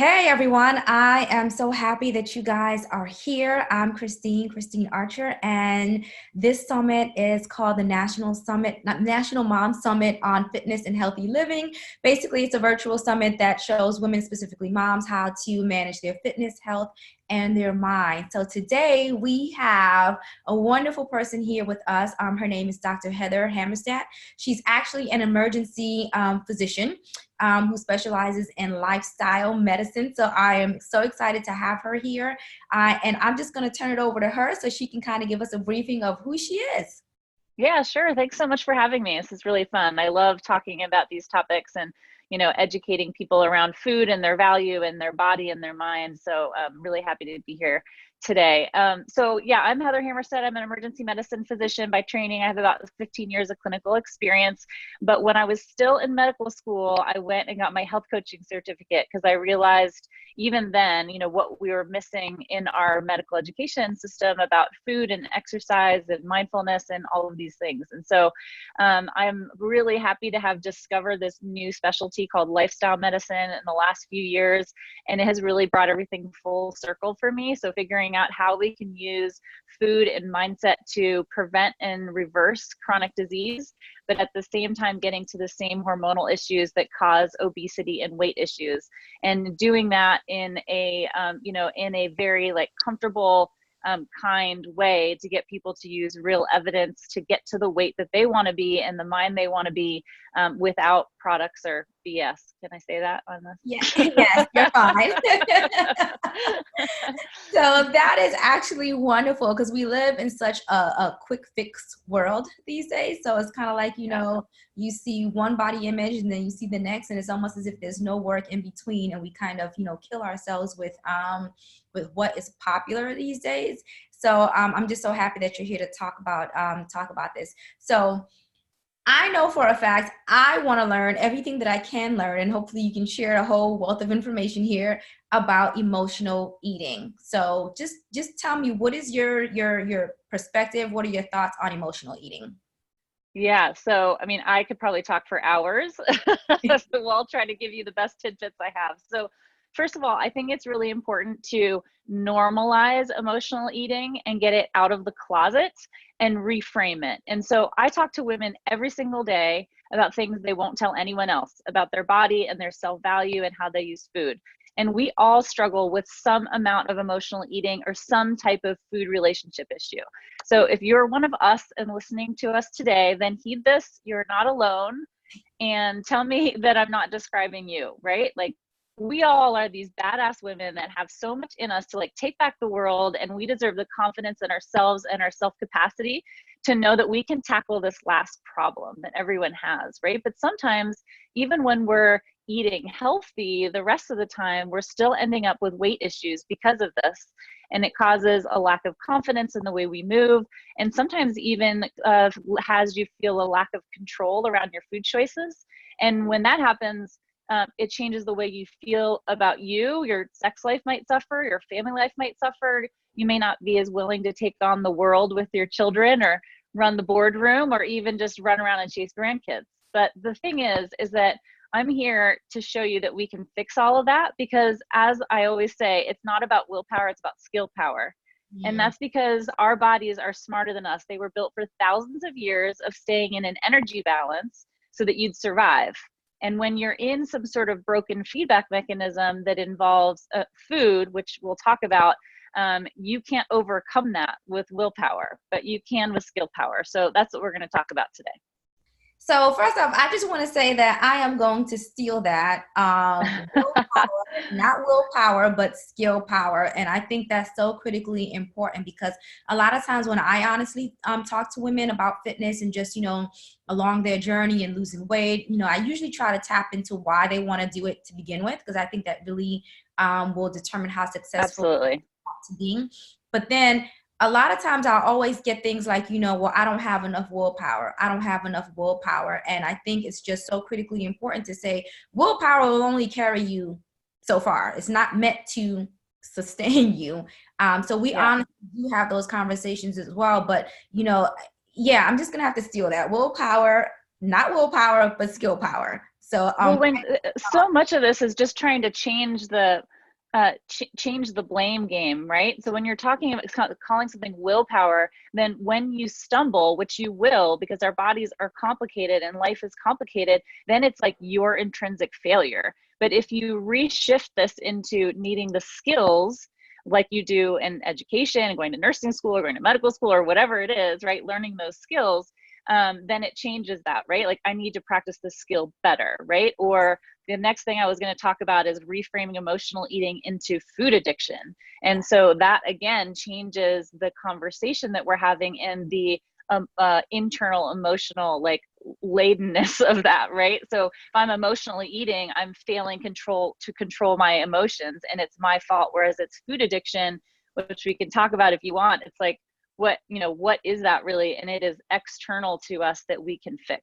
Hey everyone, I am so happy that you guys are here. I'm Christine Archer, and this summit is called the National Mom Summit on Fitness and Healthy Living. Basically, it's a virtual summit that shows women, specifically moms, how to manage their fitness, health, and their mind. So today we have a wonderful person here with us. Her name is Dr. Heather Hammerstadt. She's actually an emergency physician who specializes in lifestyle medicine. So I am so excited to have her here. And I'm just going to turn it over to her so she can kind of give us a briefing of who she is. Yeah, sure. Thanks so much for having me. This is really fun. I love talking about these topics and, educating people around food and their value and their body and their mind. So I'm really happy to be here today. So I'm Heather Hammerstead. I'm an emergency medicine physician by training. I have about 15 years of clinical experience. But when I was still in medical school, I went and got my health coaching certificate because I realized even then, what we were missing in our medical education system about food and exercise and mindfulness and all of these things. And so I'm really happy to have discovered this new specialty called lifestyle medicine in the last few years. And it has really brought everything full circle for me. So figuring out how we can use food and mindset to prevent and reverse chronic disease, but at the same time getting to the same hormonal issues that cause obesity and weight issues, and doing that in a in a very comfortable, kind way to get people to use real evidence to get to the weight that they want to be and the mind they want to be, without products or BS. Can I say that on this? Yeah, yes, you're fine. So that is actually wonderful because we live in such a quick fix world these days. So it's kind of like, you see one body image and then you see the next, and it's almost as if there's no work in between, and we kind of, kill ourselves with what is popular these days. So I'm just so happy that you're here to talk about this. So I know for a fact I want to learn everything that I can learn, and hopefully you can share a whole wealth of information here about emotional eating. So just tell me, what is your perspective? What are your thoughts on emotional eating? Yeah, so I mean, I could probably talk for hours. So I'll try to give you the best tidbits I have. So first of all, I think it's really important to normalize emotional eating and get it out of the closet and reframe it. And so I talk to women every single day about things they won't tell anyone else about their body and their self-value and how they use food. And we all struggle with some amount of emotional eating or some type of food relationship issue. So if you're one of us and listening to us today, then heed this. You're not alone. And tell me that I'm not describing you, right? Like, we all are these badass women that have so much in us to take back the world, and we deserve the confidence in ourselves and our self capacity to know that we can tackle this last problem that everyone has, right? But sometimes, even when we're eating healthy, the rest of the time we're still ending up with weight issues because of this, and it causes a lack of confidence in the way we move, and sometimes even has you feel a lack of control around your food choices. And when that happens, it changes the way you feel about you. Your sex life might suffer, your family life might suffer. You may not be as willing to take on the world with your children or run the boardroom or even just run around and chase grandkids. But the thing is that I'm here to show you that we can fix all of that, because as I always say, it's not about willpower, it's about skill power. And Yeah. that's because our bodies are smarter than us. They were built for thousands of years of staying in an energy balance so that you'd survive. And when you're in some sort of broken feedback mechanism that involves food, which we'll talk about, you can't overcome that with willpower, but you can with skill power. So that's what we're going to talk about today. So first off, I just want to say that I am going to steal that. Willpower, not willpower, but skill power. And I think that's so critically important because a lot of times when I honestly talk to women about fitness and just, along their journey and losing weight, I usually try to tap into why they want to do it to begin with, because I think that really will determine how successful Absolutely. to be. But then a lot of times I'll always get things like, well, I don't have enough willpower. I don't have enough willpower. And I think it's just so critically important to say willpower will only carry you so far. It's not meant to sustain you. So we Yeah. honestly do have those conversations as well. But, yeah, I'm just going to have to steal that. Willpower, not willpower, but skill power. So Well, when so much of this is just trying to change the change the blame game, right? So when you're talking about calling something willpower, then when you stumble, which you will, because our bodies are complicated and life is complicated, then it's like your intrinsic failure. But if you reshift this into needing the skills like you do in education and going to nursing school or going to medical school or whatever it is, right? Learning those skills, then it changes that, right? Like I need to practice this skill better, right? Or the next thing I was going to talk about is reframing emotional eating into food addiction. And so that again changes the conversation that we're having in the internal emotional like ladenness of that, right? So if I'm emotionally eating, I'm failing to control my emotions and it's my fault. Whereas it's food addiction, which we can talk about if you want, it's like, what is that really? And it is external to us that we can fix.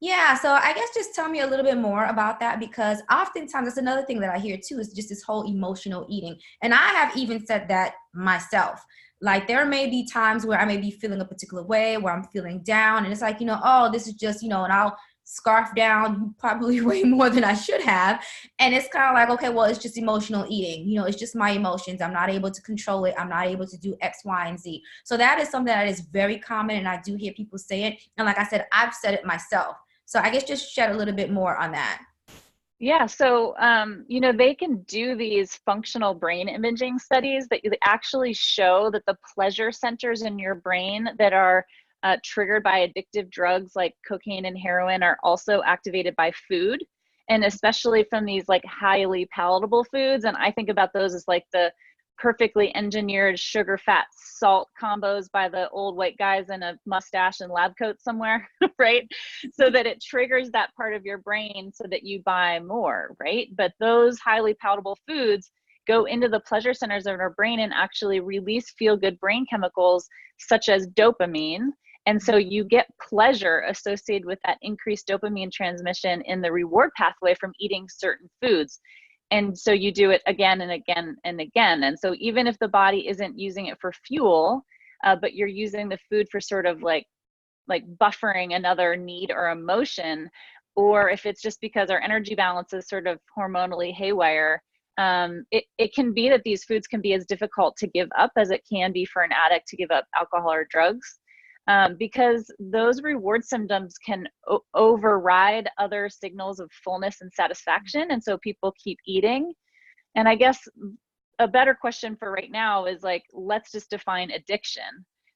Yeah, so I guess just tell me a little bit more about that, because oftentimes that's another thing that I hear too, is just this whole emotional eating. And I have even said that myself. Like there may be times where I may be feeling a particular way, where I'm feeling down, and it's like, oh, this is just, and I'll scarf down probably way more than I should have. And it's kind of like, okay, well, it's just emotional eating. It's just my emotions. I'm not able to control it. I'm not able to do X, Y, and Z. So that is something that is very common, and I do hear people say it. And like I said, I've said it myself. So I guess just shed a little bit more on that. Yeah, so they can do these functional brain imaging studies that actually show that the pleasure centers in your brain that are triggered by addictive drugs like cocaine and heroin are also activated by food, and especially from these like highly palatable foods. And I think about those as like the perfectly engineered sugar, fat, salt combos by the old white guys in a mustache and lab coat somewhere, right? So that it triggers that part of your brain so that you buy more, right? But those highly palatable foods go into the pleasure centers of our brain and actually release feel-good brain chemicals such as dopamine. And so you get pleasure associated with that increased dopamine transmission in the reward pathway from eating certain foods. And so you do it again and again and again. And so even if the body isn't using it for fuel, but you're using the food for sort of like buffering another need or emotion, or if it's just because our energy balance is sort of hormonally haywire, it can be that these foods can be as difficult to give up as it can be for an addict to give up alcohol or drugs. Because those reward symptoms can override other signals of fullness and satisfaction. And so people keep eating. And I guess a better question for right now is like, let's just define addiction.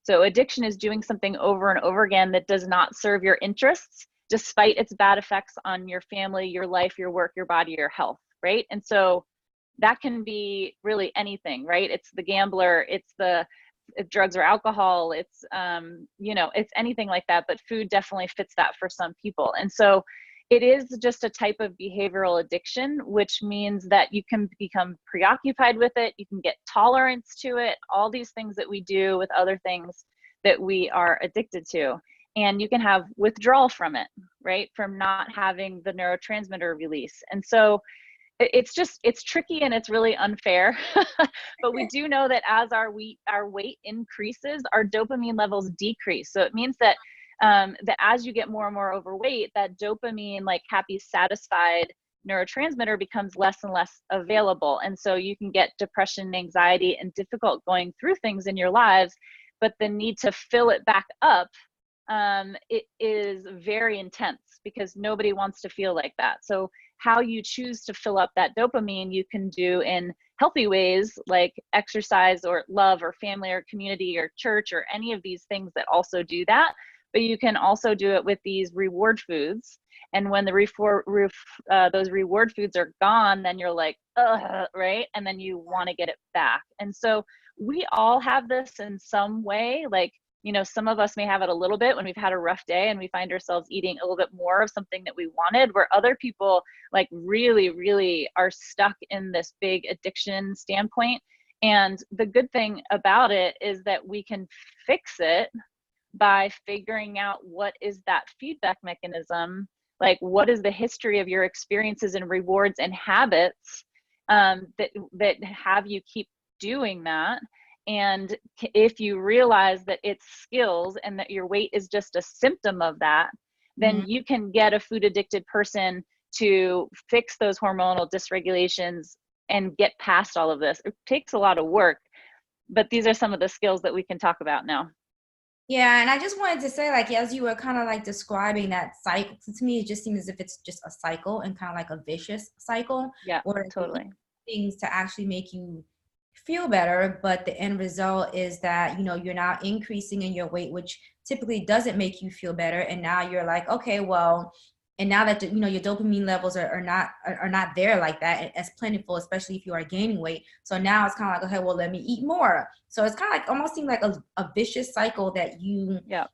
So addiction is doing something over and over again that does not serve your interests, despite its bad effects on your family, your life, your work, your body, your health, right? And so that can be really anything, right? It's the gambler, it's the drugs or alcohol, it's it's anything like that, but food definitely fits that for some people. And so it is just a type of behavioral addiction, which means that you can become preoccupied with it, you can get tolerance to it, all these things that we do with other things that we are addicted to. And you can have withdrawal from it, right? From not having the neurotransmitter release. And so it's tricky and it's really unfair. But we do know that as our weight increases, our dopamine levels decrease. So it means that that as you get more and more overweight, that dopamine, like happy, satisfied neurotransmitter, becomes less and less available. And so you can get depression, anxiety, and difficult going through things in your lives. But the need to fill it back up, it is very intense because nobody wants to feel like that. So how you choose to fill up that dopamine, you can do in healthy ways like exercise or love or family or community or church or any of these things that also do that. But you can also do it with these reward foods. And when those reward foods are gone, then you're like, ugh, right? And then you want to get it back. And so we all have this in some way. Like, some of us may have it a little bit when we've had a rough day and we find ourselves eating a little bit more of something that we wanted, where other people like really, really are stuck in this big addiction standpoint. And the good thing about it is that we can fix it by figuring out what is that feedback mechanism, like what is the history of your experiences and rewards and habits that have you keep doing that. And if you realize that it's skills and that your weight is just a symptom of that, then you can get a food addicted person to fix those hormonal dysregulations and get past all of this. It takes a lot of work, but these are some of the skills that we can talk about now. Yeah, and I just wanted to say, like, as you were kind of like describing that cycle, to me, it just seems as if it's just a cycle and kind of like a vicious cycle, Yeah, where you eat totally. things to actually make you feel better, but the end result is that, you know, you're now increasing in your weight, which typically doesn't make you feel better. And now you're like, okay, well, and now that you know your dopamine levels are not there like that as plentiful, especially if you are gaining weight. So now it's kind of like, okay, well, let me eat more. So it's kind of like almost seems like a vicious cycle that you Yeah.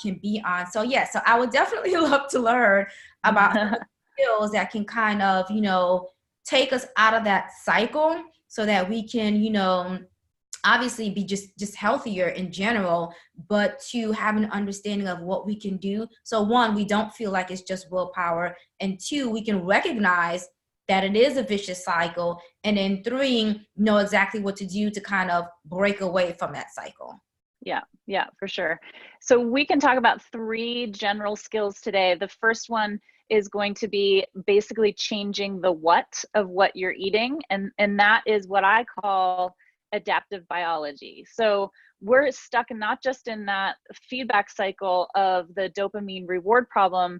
can be on. So yeah, so I would definitely love to learn about some of the skills that can kind of, you know, take us out of that cycle so that we can, you know, obviously be just healthier in general, but to have an understanding of what we can do. So one, we don't feel like it's just willpower, and two, we can recognize that it is a vicious cycle, and then three, know exactly what to do to kind of break away from that cycle. Yeah, for sure. So we can talk about 3 general skills today. The first one is going to be basically changing the what of what you're eating, and that is what I call adaptive biology. So we're stuck not just in that feedback cycle of the dopamine reward problem.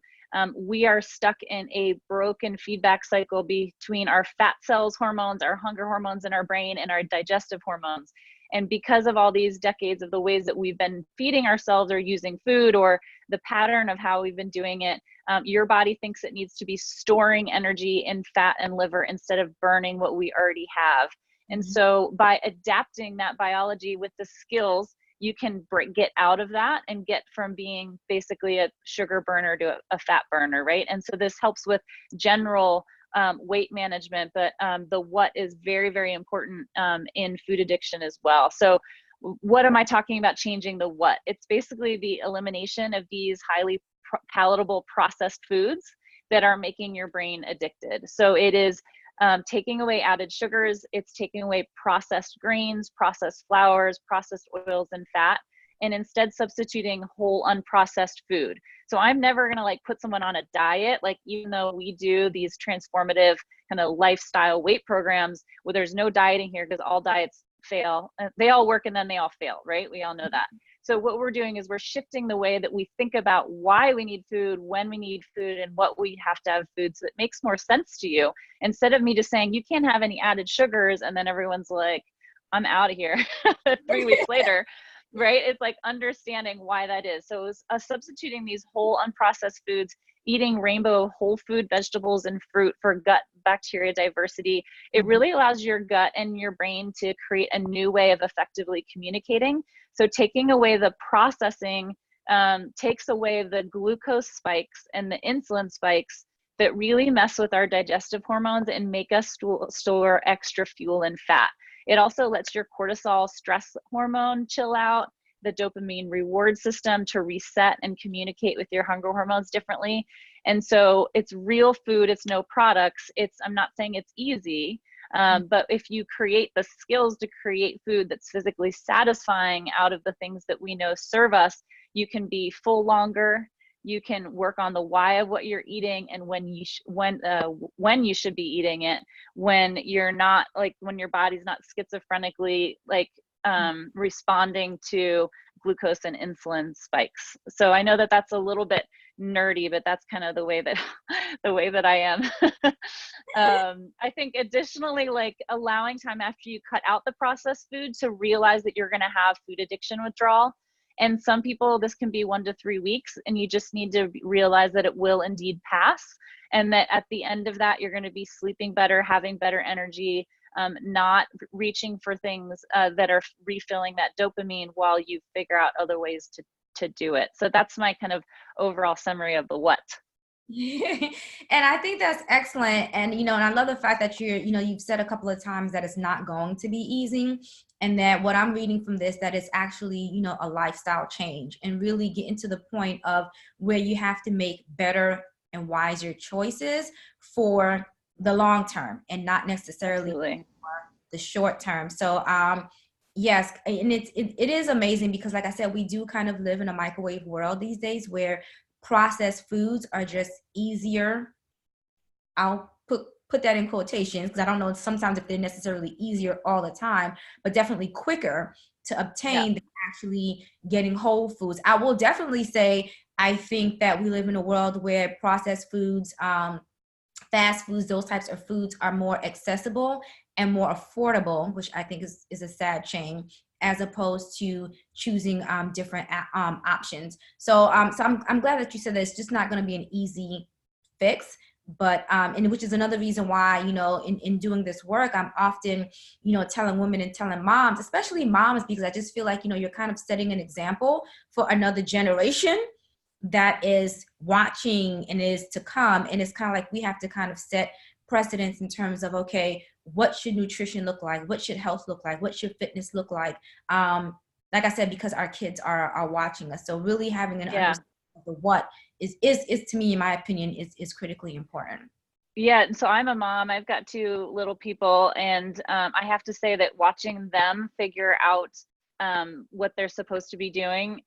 We are stuck in a broken feedback cycle between our fat cells hormones, our hunger hormones in our brain, and our digestive hormones. And because of all these decades of the ways that we've been feeding ourselves or using food, or the pattern of how we've been doing it, your body thinks it needs to be storing energy in fat and liver instead of burning what we already have. And so by adapting that biology with the skills, you can get out of that and get from being basically a sugar burner to a fat burner, right? And so this helps with general weight management, but the what is very, very important in food addiction as well. So what am I talking about changing the what? It's basically the elimination of these highly palatable processed foods that are making your brain addicted. So it is taking away added sugars, it's taking away processed grains, processed flours, processed oils, and fat, and instead substituting whole unprocessed food. So I'm never gonna like put someone on a diet, like even though we do these transformative kind of lifestyle weight programs where there's no dieting here because all diets fail. They all work and then they all fail, right? We all know that. So what we're doing is we're shifting the way that we think about why we need food, when we need food, and what we have to have food, so it makes more sense to you. Instead of me just saying, you can't have any added sugars, and then everyone's like, I'm out of here 3 weeks later, right? It's like understanding why that is. So it's substituting these whole unprocessed foods, eating rainbow whole food vegetables and fruit for gut bacteria diversity. It really allows your gut and your brain to create a new way of effectively communicating. So taking away the processing takes away the glucose spikes and the insulin spikes that really mess with our digestive hormones and make us store extra fuel and fat. It also lets your cortisol stress hormone chill out, the dopamine reward system to reset and communicate with your hunger hormones differently. And so it's real food, it's no products. I'm not saying it's easy, but if you create the skills to create food that's physically satisfying out of the things that we know serve us, you can be full longer. You can work on the why of what you're eating and when you should be eating it, when you're not like, when your body's not schizophrenically like responding to glucose and insulin spikes. So I know that that's a little bit nerdy, but that's kind of the way that I am. I think additionally, like allowing time after you cut out the processed food to realize that you're going to have food addiction withdrawal. And some people, this can be 1 to 3 weeks, and you just need to realize that it will indeed pass. And that at the end of that, you're going to be sleeping better, having better energy, not reaching for things that are refilling that dopamine while you figure out other ways to do it. So that's my kind of overall summary of the what. And I think that's excellent. And, you know, and I love the fact that you've said a couple of times that it's not going to be easy, and that what I'm reading from this, that it's actually, you know, a lifestyle change and really getting to the point of where you have to make better and wiser choices for the long term and not necessarily Absolutely. for the short term. So, yes, and it is amazing because, like I said, we do kind of live in a microwave world these days where processed foods are just easier. I'll put that in quotations because I don't know sometimes if they're necessarily easier all the time, but definitely quicker to Yeah. obtain than actually getting whole foods. I will definitely say I think that we live in a world where processed foods, fast foods, those types of foods are more accessible and more affordable, which I think is a sad shame, as opposed to choosing different options. So I'm glad that you said that it's just not going to be an easy fix, but and which is another reason why, you know, in doing this work, I'm often, you know, telling women and telling moms, especially moms, because I just feel like, you know, you're kind of setting an example for another generation that is watching and is to come. And it's kind of like we have to kind of set precedents in terms of, okay, what should nutrition look like? What should health look like? What should fitness look like? Like I said, because our kids are watching us. So really having an Yeah. understanding of the what is to me, in my opinion, is critically important. Yeah, and so I'm a mom. I've got two little people, and I have to say that watching them figure out what they're supposed to be doing,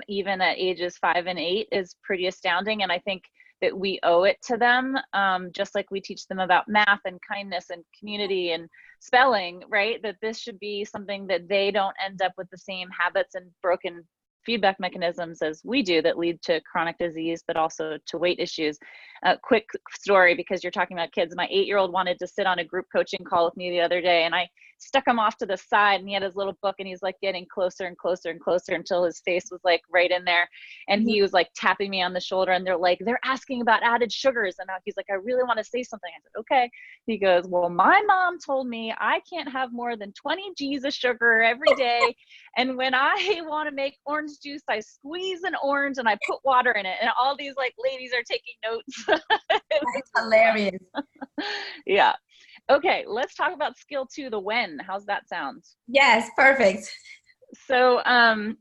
even at ages 5 and 8, is pretty astounding. And I think that we owe it to them, just like we teach them about math and kindness and community and spelling, right? That this should be something that they don't end up with the same habits and broken feedback mechanisms as we do that lead to chronic disease, but also to weight issues. Quick story, because you're talking about kids. My 8-year-old wanted to sit on a group coaching call with me the other day, and I stuck him off to the side, and he had his little book, and he's like getting closer and closer and closer until his face was like right in there. And he was like tapping me on the shoulder, and they're asking about added sugars. And he's like, I really want to say something. I said, okay. He goes, well, my mom told me I can't have more than 20 G's of sugar every day. And when I want to make orange juice, I squeeze an orange and I put water in it. And all these like ladies are taking notes. It's hilarious. Yeah. Okay, let's talk about skill 2, the when. How's that sound? Yes, perfect. So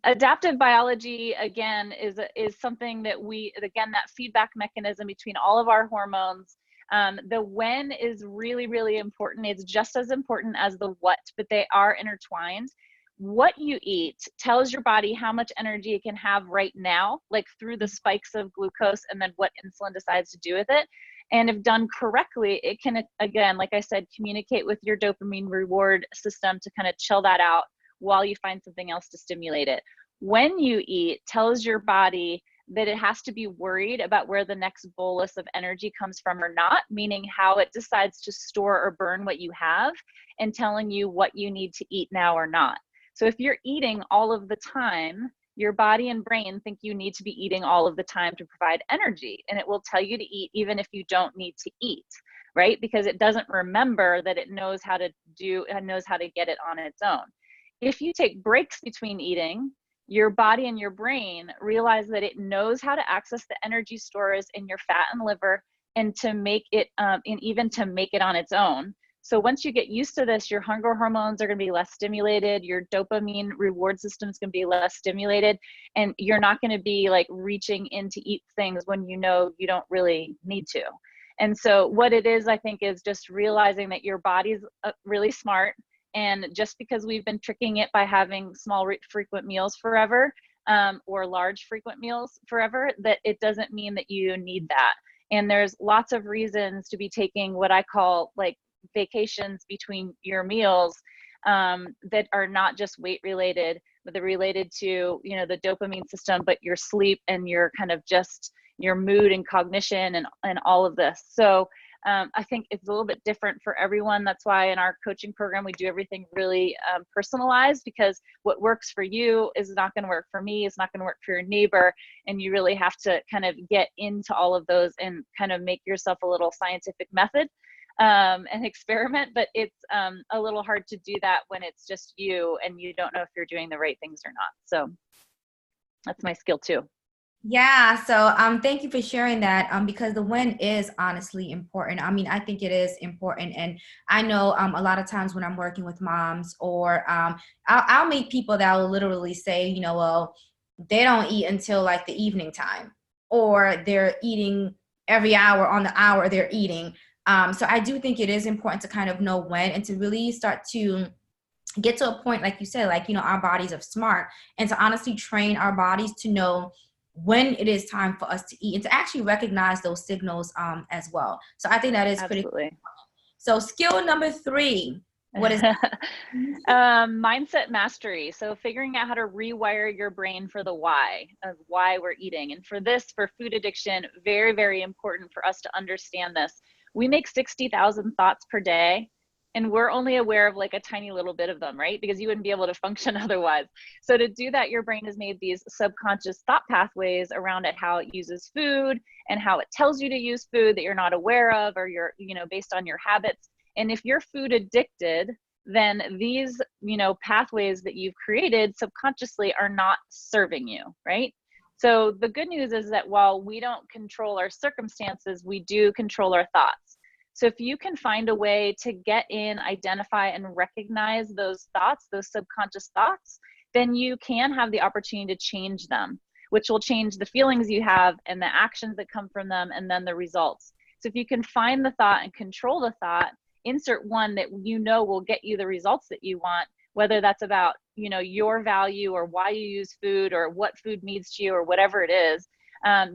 adaptive biology, again, is something that that feedback mechanism between all of our hormones. The when is really, really important. It's just as important as the what, but they are intertwined. What you eat tells your body how much energy it can have right now, like through the spikes of glucose, and then what insulin decides to do with it. And if done correctly, it can, again, like I said, communicate with your dopamine reward system to kind of chill that out while you find something else to stimulate it. When you eat, tells your body that it has to be worried about where the next bolus of energy comes from or not, meaning how it decides to store or burn what you have, and telling you what you need to eat now or not. So if you're eating all of the time, your body and brain think you need to be eating all of the time to provide energy, and it will tell you to eat even if you don't need to eat, right? Because it doesn't remember that it knows how to do and knows how to get it on its own. If you take breaks between eating, your body and your brain realize that it knows how to access the energy stores in your fat and liver, and to make it and even to make it on its own. So once you get used to this, your hunger hormones are going to be less stimulated, your dopamine reward system is going to be less stimulated, and you're not going to be like reaching in to eat things when you know you don't really need to. And so what it is, I think, is just realizing that your body's really smart. And just because we've been tricking it by having small frequent meals forever, or large frequent meals forever, that it doesn't mean that you need that. And there's lots of reasons to be taking what I call like vacations between your meals, that are not just weight related, but they're related to, you know, the dopamine system, but your sleep and your kind of just your mood and cognition and all of this. So I think it's a little bit different for everyone. That's why in our coaching program, we do everything really personalized, because what works for you is not going to work for me, it's not going to work for your neighbor. And you really have to kind of get into all of those and kind of make yourself a little scientific method and experiment. But it's a little hard to do that when it's just you and you don't know if you're doing the right things or not. So that's my skill 2. Yeah, so thank you for sharing that, because the when is honestly important. I mean, I think it is important, and I know a lot of times when I'm working with moms, or I'll meet people that will literally say, you know, well, they don't eat until like the evening time, or they're eating every hour on the hour they're eating. So I do think it is important to kind of know when, and to really start to get to a point, like you said, like, you know, our bodies are smart, and to honestly train our bodies to know when it is time for us to eat and to actually recognize those signals as well. So I think that is pretty. Absolutely. So skill number 3, what is that? Mindset mastery. So figuring out how to rewire your brain for the why of why we're eating. And for this, for food addiction, very, very important for us to understand this. We make 60,000 thoughts per day, and we're only aware of like a tiny little bit of them, right? Because you wouldn't be able to function otherwise. So to do that, your brain has made these subconscious thought pathways around it, how it uses food and how it tells you to use food that you're not aware of, or you're, based on your habits. And if you're food addicted, then these, pathways that you've created subconsciously are not serving you, right? So the good news is that while we don't control our circumstances, we do control our thoughts. So if you can find a way to get in, identify, and recognize those thoughts, those subconscious thoughts, then you can have the opportunity to change them, which will change the feelings you have and the actions that come from them, and then the results. So if you can find the thought and control the thought, insert one that will get you the results that you want, whether that's about your value or why you use food or what food means to you or whatever it is,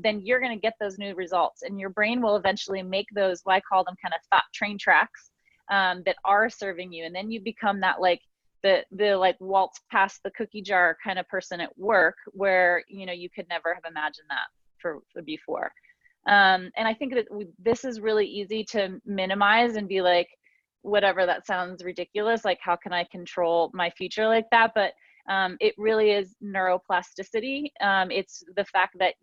then you're going to get those new results, and your brain will eventually make those, what I call them, kind of thought train tracks that are serving you. And then you become that like the like waltz past the cookie jar kind of person at work, where you could never have imagined that for before. And I think that this is really easy to minimize and be like, whatever, that sounds ridiculous. Like, how can I control my future like that? But it really is neuroplasticity. It's the fact that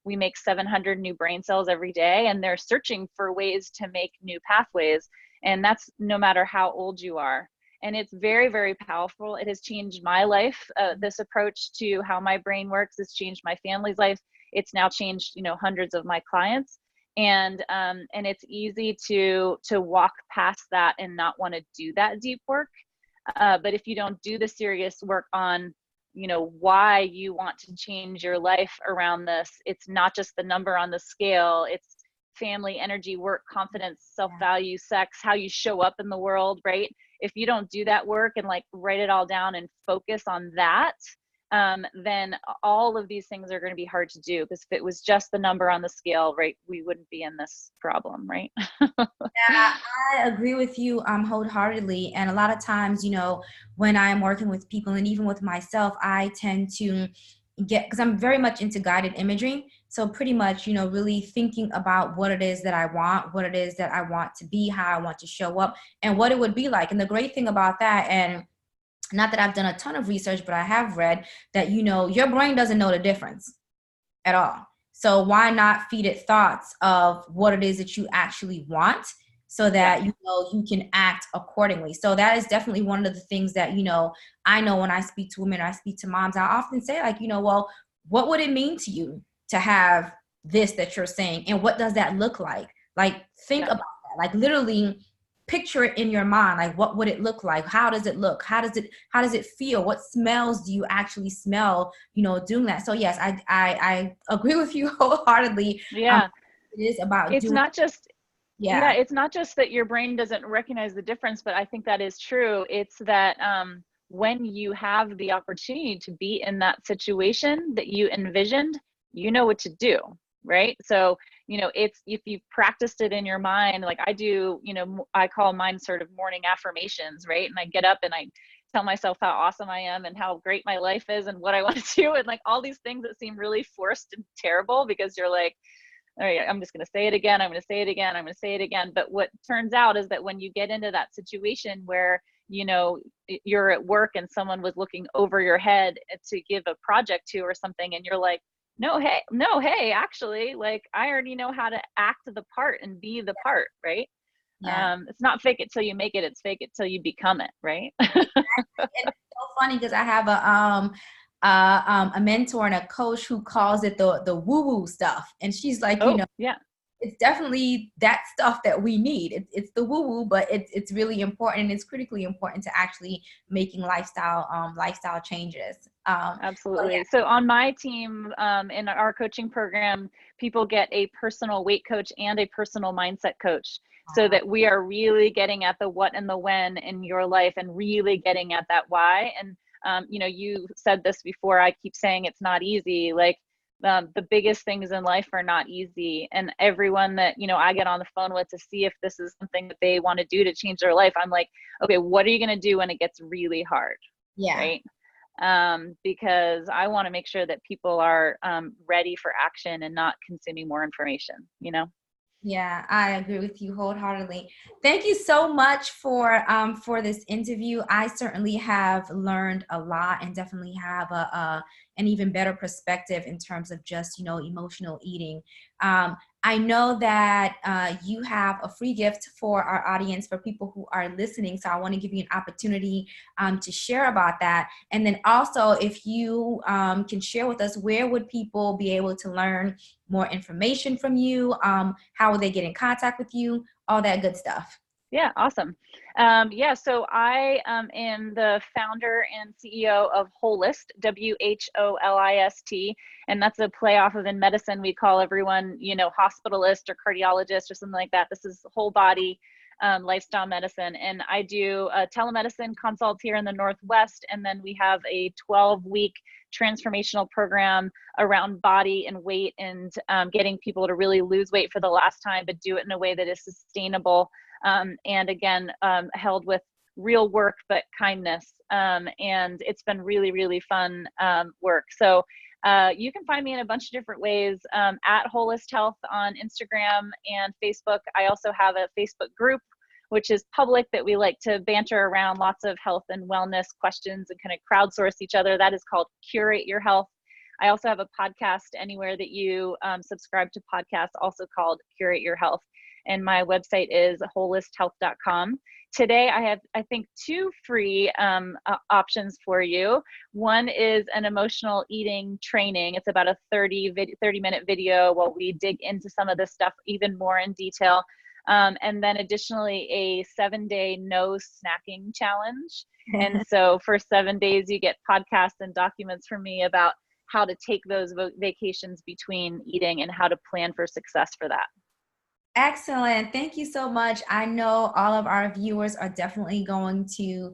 we make 700 new brain cells every day, and they're searching for ways to make new pathways. And that's no matter how old you are. And it's very, very powerful. It has changed my life. This approach to how my brain works has changed my family's life. It's now changed, hundreds of my clients. And it's easy to walk past that and not want to do that deep work. But if you don't do the serious work on, why you want to change your life around this, it's not just the number on the scale. It's family, energy, work, confidence, self-value, sex, how you show up in the world, right? If you don't do that work and like write it all down and focus on that, then all of these things are going to be hard to do, because if it was just the number on the scale, right, we wouldn't be in this problem, right? Yeah, I agree with you wholeheartedly. And a lot of times, when I'm working with people and even with myself, I tend to because I'm very much into guided imagery. So pretty much, really thinking about what it is that I want, what it is that I want to be, how I want to show up, and what it would be like. And the great thing about that, and not that I've done a ton of research, but I have read that, your brain doesn't know the difference at all. So why not feed it thoughts of what it is that you actually want, so that, you can act accordingly. So that is definitely one of the things that, I know when I speak to women, or I speak to moms, I often say like, well, what would it mean to you to have this that you're saying? And what does that look like? Like, think about that. Like, literally picture it in your mind. Like, what would it look like? How does it look? How does it feel? What smells do you actually smell, doing that? So yes, I agree with you wholeheartedly. Yeah. It is about it's not just it's not just that your brain doesn't recognize the difference, but I think that is true. It's that when you have the opportunity to be in that situation that you envisioned, you know what to do, right? So, it's, if you've practiced it in your mind, like I do, I call mine sort of morning affirmations, right? And I get up and I tell myself how awesome I am and how great my life is and what I want to do, and like all these things that seem really forced and terrible, because you're like, all right, I'm just going to say it again. I'm going to say it again. I'm going to say it again. But what turns out is that when you get into that situation where, you're at work and someone was looking over your head to give a project to or something, and you're like, no, hey, actually, like, I already know how to act the part and be the part, right? Yeah. It's not fake it till you make it. It's fake it till you become it, right? It's so funny because I have a mentor and a coach who calls it the woo-woo stuff. And she's like, Yeah. it's definitely that stuff that we need. It's the woo-woo, but it's really important, and it's critically important to actually making lifestyle changes. Absolutely. So on my team, in our coaching program, people get a personal weight coach and a personal mindset coach, so that we are really getting at the what and the when in your life, and really getting at that why. And you said this before, I keep saying it's not easy. Like, The biggest things in life are not easy. And everyone that, I get on the phone with to see if this is something that they want to do to change their life, I'm like, okay, what are you going to do when it gets really hard? Yeah. Right. Because I want to make sure that people are ready for action and not consuming more information. Yeah, I agree with you wholeheartedly. Thank you so much for this interview. I certainly have learned a lot and definitely have an even better perspective in terms of just emotional eating. I know that you have a free gift for our audience, for people who are listening. So I want to give you an opportunity to share about that. And then also, if you can share with us, where would people be able to learn more information from you? How will they get in contact with you? All that good stuff. Yeah, awesome. So I am the founder and CEO of Wholist, WHOLIST, and that's a play off of, in medicine we call everyone, hospitalist or cardiologist or something like that. This is whole body lifestyle medicine, and I do telemedicine consults here in the Northwest, and then we have a 12-week transformational program around body and weight, and getting people to really lose weight for the last time, but do it in a way that is sustainable. And again, held with real work, but kindness. And it's been really, really fun work. So you can find me in a bunch of different ways, at Wholist Health on Instagram and Facebook. I also have a Facebook group, which is public, that we like to banter around lots of health and wellness questions and kind of crowdsource each other. That is called Curate Your Health. I also have a podcast anywhere that you subscribe to podcasts, also called Curate Your Health. And my website is wholisthealth.com. Today, I have, I think, 2 free options for you. One is an emotional eating training. It's about a 30-minute video while we dig into some of this stuff even more in detail. And then additionally, a 7-day no snacking challenge. And so for 7 days, you get podcasts and documents from me about how to take those vacations between eating and how to plan for success for that. Excellent. Thank you so much. I know all of our viewers are definitely going to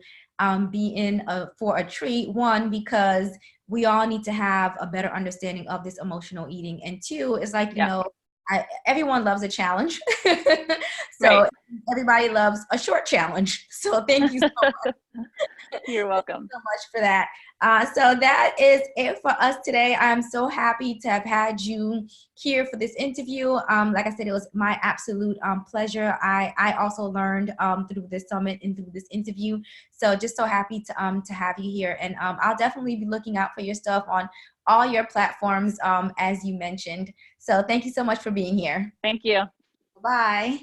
be in for a treat. One, because we all need to have a better understanding of this emotional eating. And two, it's like, everyone loves a challenge. So Right. everybody loves a short challenge. So thank you so much. You're welcome. So much for that. So that is it for us today. I'm so happy to have had you here for this interview. Like I said, it was my absolute pleasure. I also learned through this summit and through this interview. So just so happy to have you here. And I'll definitely be looking out for your stuff on all your platforms, as you mentioned. So thank you so much for being here. Thank you. Bye.